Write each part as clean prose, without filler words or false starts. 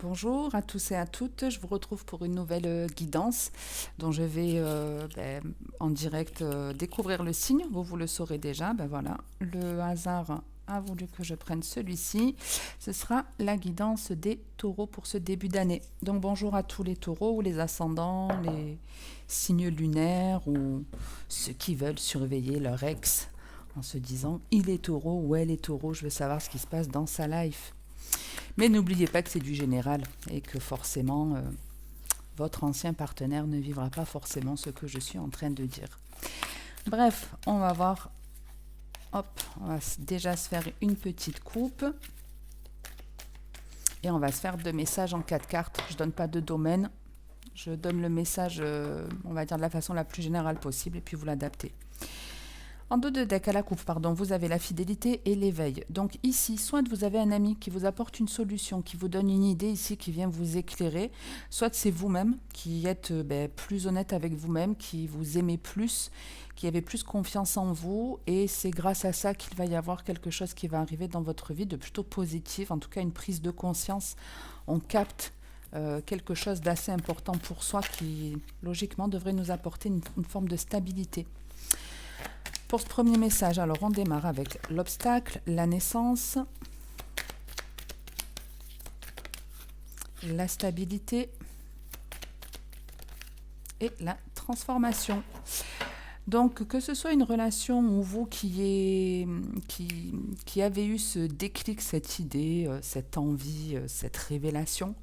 Bonjour à tous et à toutes, je vous retrouve pour une nouvelle guidance dont je vais en direct découvrir le signe. Vous le saurez déjà, voilà, le hasard a voulu que je prenne celui-ci. Ce sera la guidance des taureaux pour ce début d'année. Donc bonjour à tous les taureaux ou les ascendants, les signes lunaires ou ceux qui veulent surveiller leur ex en se disant il est taureau ou elle est taureau, je veux savoir ce qui se passe dans sa life. Mais n'oubliez pas que c'est du général et que forcément, votre ancien partenaire ne vivra pas forcément ce que je suis en train de dire. Bref, on va voir. Hop, on va déjà se faire une petite coupe. Et on va se faire 2 messages en 4 cartes. Je ne donne pas de domaine. Je donne le message, on va dire, de la façon la plus générale possible et puis vous l'adaptez. En dos de deck à la coupe, vous avez la fidélité et l'éveil. Donc ici, soit vous avez un ami qui vous apporte une solution, qui vous donne une idée ici, qui vient vous éclairer, soit c'est vous-même qui êtes plus honnête avec vous-même, qui vous aimez plus, qui avez plus confiance en vous, et c'est grâce à ça qu'il va y avoir quelque chose qui va arriver dans votre vie de plutôt positif, en tout cas une prise de conscience. On capte quelque chose d'assez important pour soi qui, logiquement, devrait nous apporter une forme de stabilité. Pour ce premier message, alors on démarre avec l'obstacle, la naissance, la stabilité et la transformation. Donc, que ce soit une relation ou vous qui avez eu ce déclic, cette idée, cette envie, cette révélation,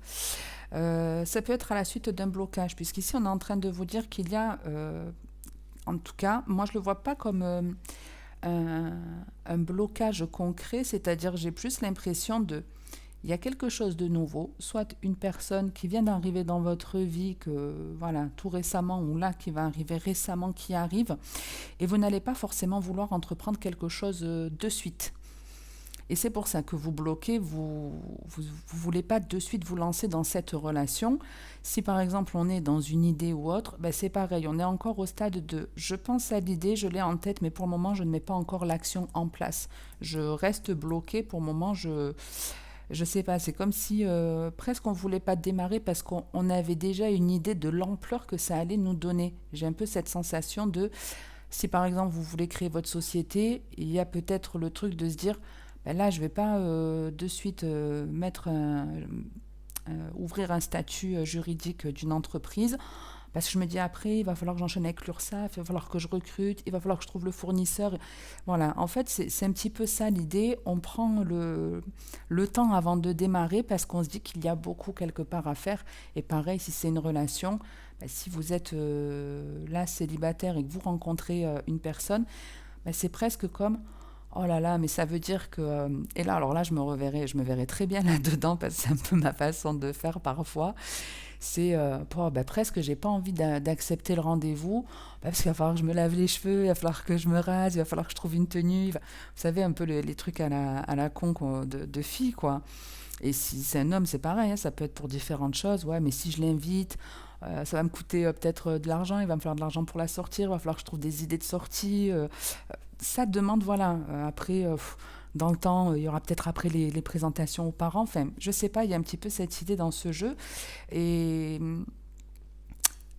ça peut être à la suite d'un blocage, puisqu'ici on est en train de vous dire qu'il y a... en tout cas, moi je ne le vois pas comme un blocage concret, c'est-à-dire j'ai plus l'impression il y a quelque chose de nouveau, soit une personne qui vient d'arriver dans votre vie, que voilà, tout récemment, ou là qui va arriver récemment, qui arrive, et vous n'allez pas forcément vouloir entreprendre quelque chose de suite. Et c'est pour ça que vous bloquez, vous voulez pas de suite vous lancer dans cette relation. Si par exemple on est dans une idée ou autre, c'est pareil, on est encore au stade de je pense à l'idée, je l'ai en tête, mais pour le moment je ne mets pas encore l'action en place. Je reste bloqué pour le moment, je sais pas, c'est comme si presque on voulait pas démarrer parce qu'on avait déjà une idée de l'ampleur que ça allait nous donner. J'ai un peu cette sensation de, si par exemple vous voulez créer votre société, il y a peut-être le truc de se dire, là, je ne vais pas de suite ouvrir un statut juridique d'une entreprise, parce que je me dis après, il va falloir que j'enchaîne avec l'URSSAF, il va falloir que je recrute, il va falloir que je trouve le fournisseur. Voilà, en fait, c'est un petit peu ça l'idée. On prend le temps avant de démarrer parce qu'on se dit qu'il y a beaucoup quelque part à faire. Et pareil, si c'est une relation, si vous êtes là célibataire et que vous rencontrez une personne, c'est presque comme... Oh là là, mais ça veut dire que... et là, alors là, je me verrais très bien là-dedans, parce que c'est un peu ma façon de faire parfois. C'est presque, j'ai pas envie d'accepter le rendez-vous, parce qu'il va falloir que je me lave les cheveux, il va falloir que je me rase, il va falloir que je trouve une tenue. Vous savez, un peu les trucs à la con de filles, quoi. Et si c'est un homme, c'est pareil, hein, ça peut être pour différentes choses. Ouais, mais si je l'invite, ça va me coûter peut-être de l'argent, il va me falloir de l'argent pour la sortir, il va falloir que je trouve des idées de sortie. Ça demande, voilà, après, dans le temps, il y aura peut-être après les présentations aux parents. Enfin, je sais pas, il y a un petit peu cette idée dans ce jeu. Et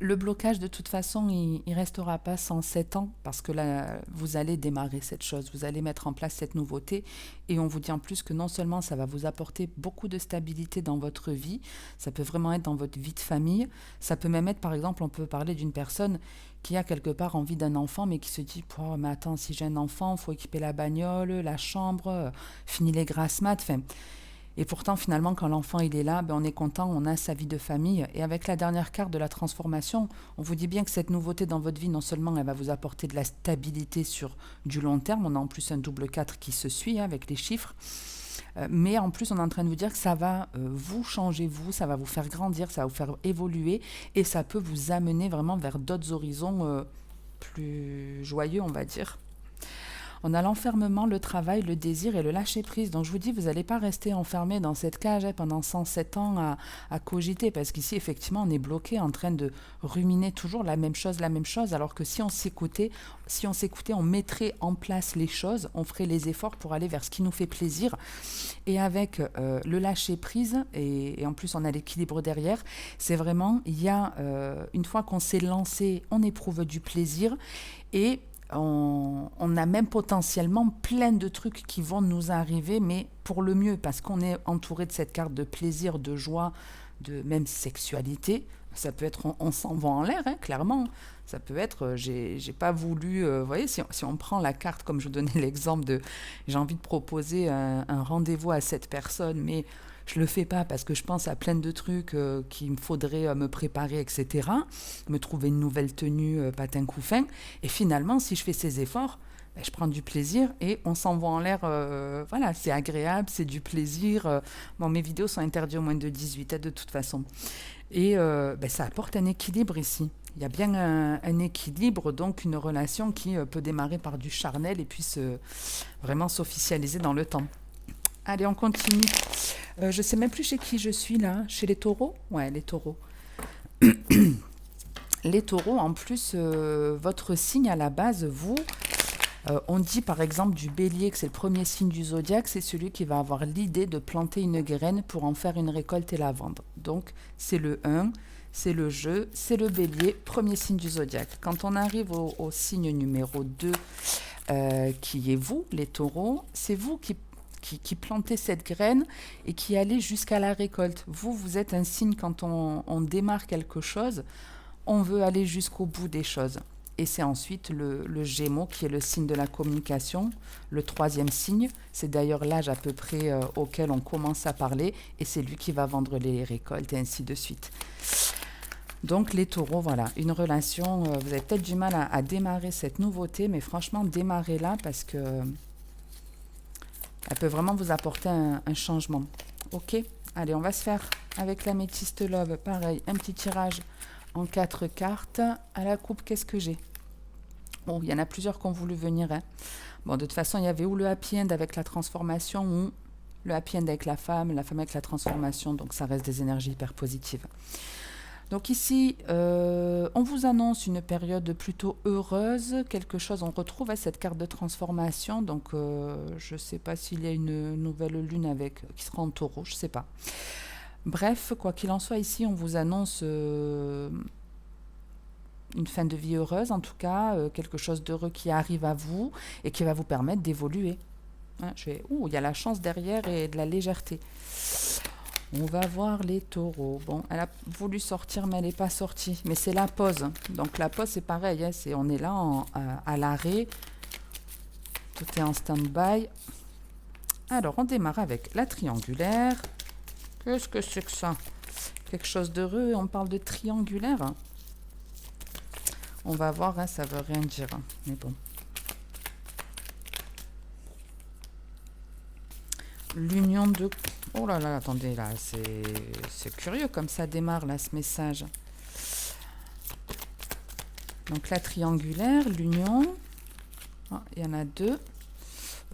le blocage, de toute façon, il ne restera pas sans 7 ans, parce que là, vous allez démarrer cette chose, vous allez mettre en place cette nouveauté, et on vous dit en plus que non seulement ça va vous apporter beaucoup de stabilité dans votre vie, ça peut vraiment être dans votre vie de famille, ça peut même être, par exemple, on peut parler d'une personne qui a quelque part envie d'un enfant, mais qui se dit, oh, mais attends, si j'ai un enfant, il faut équiper la bagnole, la chambre, finir les grasses mat, enfin... Et pourtant, finalement, quand l'enfant il est là, on est content, on a sa vie de famille. Et avec la dernière carte de la transformation, on vous dit bien que cette nouveauté dans votre vie, non seulement elle va vous apporter de la stabilité sur du long terme, on a en plus un double 4 qui se suit avec les chiffres, mais en plus on est en train de vous dire que ça va vous changer, ça va vous faire grandir, ça va vous faire évoluer, et ça peut vous amener vraiment vers d'autres horizons plus joyeux, on va dire. On a l'enfermement, le travail, le désir et le lâcher-prise. Donc je vous dis, vous n'allez pas rester enfermé dans cette cage pendant 107 ans à cogiter, parce qu'ici, effectivement, on est bloqué en train de ruminer toujours la même chose, alors que si on s'écoutait, on mettrait en place les choses, on ferait les efforts pour aller vers ce qui nous fait plaisir. Et avec le lâcher-prise, et en plus on a l'équilibre derrière, c'est vraiment, il y a, une fois qu'on s'est lancé, on éprouve du plaisir, et on a même potentiellement plein de trucs qui vont nous arriver, mais pour le mieux, parce qu'on est entouré de cette carte de plaisir, de joie, de même sexualité. Ça peut être on s'en va en l'air, hein, clairement. Ça peut être j'ai pas voulu, vous voyez, si on prend la carte, comme je donnais l'exemple de j'ai envie de proposer un rendez-vous à cette personne, mais je le fais pas parce que je pense à plein de trucs qu'il me faudrait me préparer, etc. Me trouver une nouvelle tenue, patin couffin. Et finalement, si je fais ces efforts, ben, je prends du plaisir et on s'envoie en l'air. Voilà, c'est agréable, c'est du plaisir. Bon, mes vidéos sont interdites aux moins de 18 de toute façon. Et ben, ça apporte un équilibre ici. Il y a bien un équilibre, donc une relation qui peut démarrer par du charnel et puis vraiment s'officialiser dans le temps. Allez, on continue. Je sais même plus chez qui je suis là. Chez les taureaux? Ouais, les taureaux. Les taureaux, en plus, votre signe à la base, vous, on dit par exemple du bélier que c'est le premier signe du zodiaque, c'est celui qui va avoir l'idée de planter une graine pour en faire une récolte et la vendre. Donc, c'est le 1, c'est le jeu, c'est le bélier, premier signe du zodiaque. Quand on arrive au signe numéro 2, qui est vous, les taureaux, c'est vous qui plantez cette graine et qui allez jusqu'à la récolte. Vous êtes un signe quand on démarre quelque chose, on veut aller jusqu'au bout des choses. Et c'est ensuite le Gémeaux qui est le signe de la communication, le 3e signe. C'est d'ailleurs l'âge à peu près auquel on commence à parler et c'est lui qui va vendre les récoltes et ainsi de suite. Donc les taureaux, voilà, une relation, vous avez peut-être du mal à démarrer cette nouveauté, mais franchement, démarrez-la parce que elle peut vraiment vous apporter un changement. Ok, allez, on va se faire avec l'améthyste love, pareil, un petit tirage en 4 cartes. À la coupe, qu'est-ce que j'ai? Bon, il y en a plusieurs qui ont voulu venir. Hein. Bon, de toute façon, il y avait ou le happy end avec la transformation ou le happy end avec la femme avec la transformation. Donc, ça reste des énergies hyper positives. Donc ici, on vous annonce une période plutôt heureuse, quelque chose, on retrouve cette carte de transformation, donc je ne sais pas s'il y a une nouvelle lune qui sera en taureau, je ne sais pas. Bref, quoi qu'il en soit, ici, on vous annonce une fin de vie heureuse, en tout cas, quelque chose d'heureux qui arrive à vous et qui va vous permettre d'évoluer. Hein, il y a la chance derrière et de la légèreté. On va voir les taureaux. Bon, elle a voulu sortir, mais elle n'est pas sortie. Mais c'est la pause. Donc la pause, c'est pareil. Hein, on est là à l'arrêt. Tout est en stand-by. Alors, on démarre avec la triangulaire. Qu'est-ce que c'est que ça? Quelque chose d'heureux. On parle de triangulaire. On va voir, hein, ça veut rien dire. Mais bon. L'union de... Oh là là, attendez, là, c'est curieux comme ça démarre, là, ce message. Donc, la triangulaire, l'union. Ah, il y en a 2.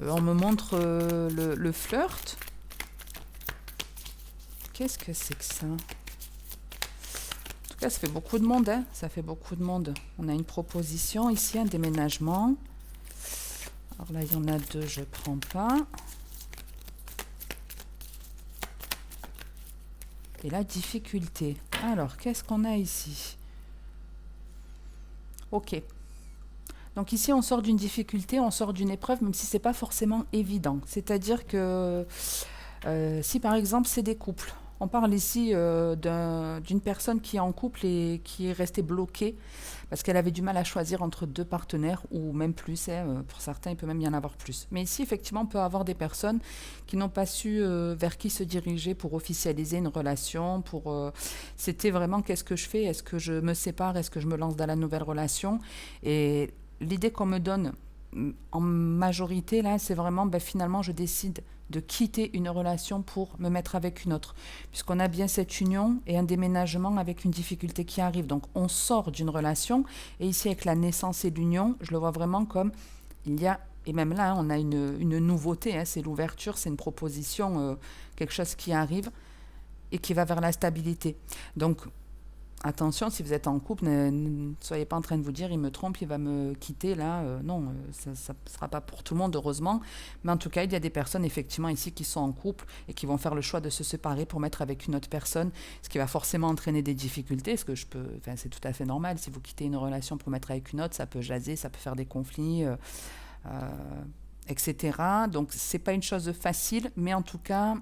On me montre le flirt. Qu'est-ce que c'est que ça? En tout cas, ça fait beaucoup de monde, hein. Ça fait beaucoup de monde. On a une proposition ici, un déménagement. Alors là, il y en a 2, je ne prends pas. Et la difficulté. Alors, qu'est-ce qu'on a ici? Ok. Donc ici, on sort d'une difficulté, on sort d'une épreuve, même si ce n'est pas forcément évident. C'est-à-dire que si par exemple, c'est des couples, on parle ici d'une personne qui est en couple et qui est restée bloquée parce qu'elle avait du mal à choisir entre 2 partenaires ou même plus. Hein, pour certains, il peut même y en avoir plus. Mais ici, effectivement, on peut avoir des personnes qui n'ont pas su vers qui se diriger pour officialiser une relation. C'était vraiment qu'est-ce que je fais? Est-ce que je me sépare? Est-ce que je me lance dans la nouvelle relation? Et l'idée qu'on me donne en majorité, là, c'est vraiment, finalement, je décide de quitter une relation pour me mettre avec une autre, puisqu'on a bien cette union et un déménagement avec une difficulté qui arrive. Donc, on sort d'une relation, et ici, avec la naissance et l'union, je le vois vraiment comme il y a Et même là, on a une nouveauté, hein, c'est l'ouverture, c'est une proposition, quelque chose qui arrive et qui va vers la stabilité. Donc, attention, si vous êtes en couple, ne soyez pas en train de vous dire, il me trompe, il va me quitter, là. Non, ça ne sera pas pour tout le monde, heureusement. Mais en tout cas, il y a des personnes, effectivement, ici, qui sont en couple et qui vont faire le choix de se séparer pour mettre avec une autre personne, ce qui va forcément entraîner des difficultés, c'est tout à fait normal. Si vous quittez une relation pour mettre avec une autre, ça peut jaser, ça peut faire des conflits, etc. Donc, c'est pas une chose facile, mais en tout cas,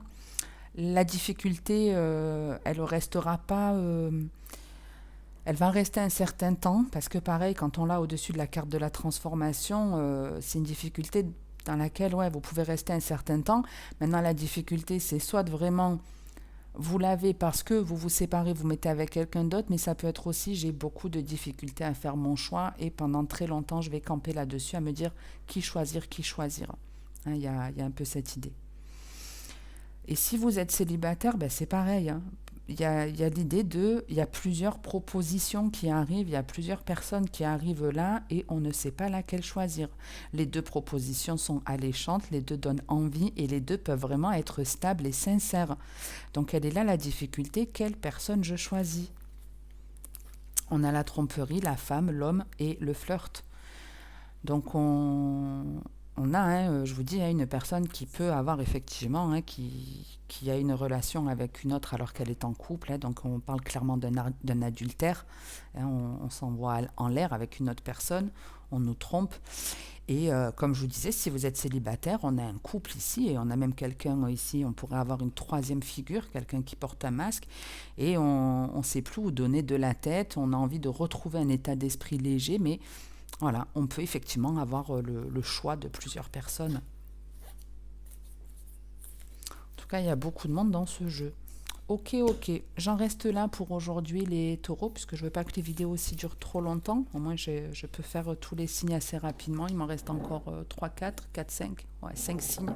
la difficulté, elle restera pas... elle va rester un certain temps parce que pareil, quand on l'a au-dessus de la carte de la transformation, c'est une difficulté dans laquelle ouais, vous pouvez rester un certain temps. Maintenant, la difficulté, c'est soit de vraiment vous l'avez parce que vous vous séparez, vous mettez avec quelqu'un d'autre, mais ça peut être aussi j'ai beaucoup de difficultés à faire mon choix et pendant très longtemps, je vais camper là-dessus à me dire qui choisir, qui choisir. Hein, y a un peu cette idée. Et si vous êtes célibataire, ben c'est pareil. Hein. Il y a l'idée il y a plusieurs propositions qui arrivent, il y a plusieurs personnes qui arrivent là et on ne sait pas laquelle choisir. Les deux propositions sont alléchantes, les deux donnent envie et les deux peuvent vraiment être stables et sincères. Donc elle est là la difficulté, quelle personne je choisis? On a la tromperie, la femme, l'homme et le flirt. Donc on a, hein, je vous dis, hein, une personne qui peut avoir effectivement, hein, qui a une relation avec une autre alors qu'elle est en couple. Hein, donc on parle clairement d'un adultère. Hein, on s'envoie en l'air avec une autre personne, on nous trompe. Et comme je vous disais, si vous êtes célibataire, on a un couple ici et on a même quelqu'un ici, on pourrait avoir une troisième figure, quelqu'un qui porte un masque et on ne sait plus où donner de la tête, on a envie de retrouver un état d'esprit léger, mais voilà, on peut effectivement avoir le choix de plusieurs personnes. En tout cas, il y a beaucoup de monde dans ce jeu. Ok, j'en reste là pour aujourd'hui les taureaux, puisque je ne veux pas que les vidéos aussi durent trop longtemps. Au moins, je peux faire tous les signes assez rapidement. Il m'en reste encore 3, 4, 4, 5, ouais, 5 signes.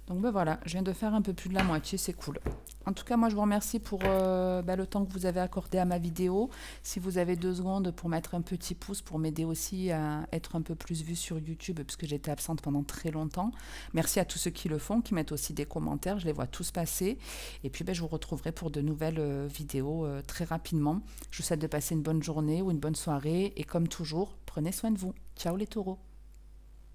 Donc ben voilà, je viens de faire un peu plus de la moitié, c'est cool. En tout cas, moi je vous remercie pour le temps que vous avez accordé à ma vidéo. Si vous avez 2 secondes pour mettre un petit pouce pour m'aider aussi à être un peu plus vue sur YouTube, puisque j'étais absente pendant très longtemps. Merci à tous ceux qui le font, qui mettent aussi des commentaires, je les vois tous passer. Et puis je vous retrouverai pour de nouvelles vidéos très rapidement. Je vous souhaite de passer une bonne journée ou une bonne soirée. Et comme toujours, prenez soin de vous. Ciao les taureaux.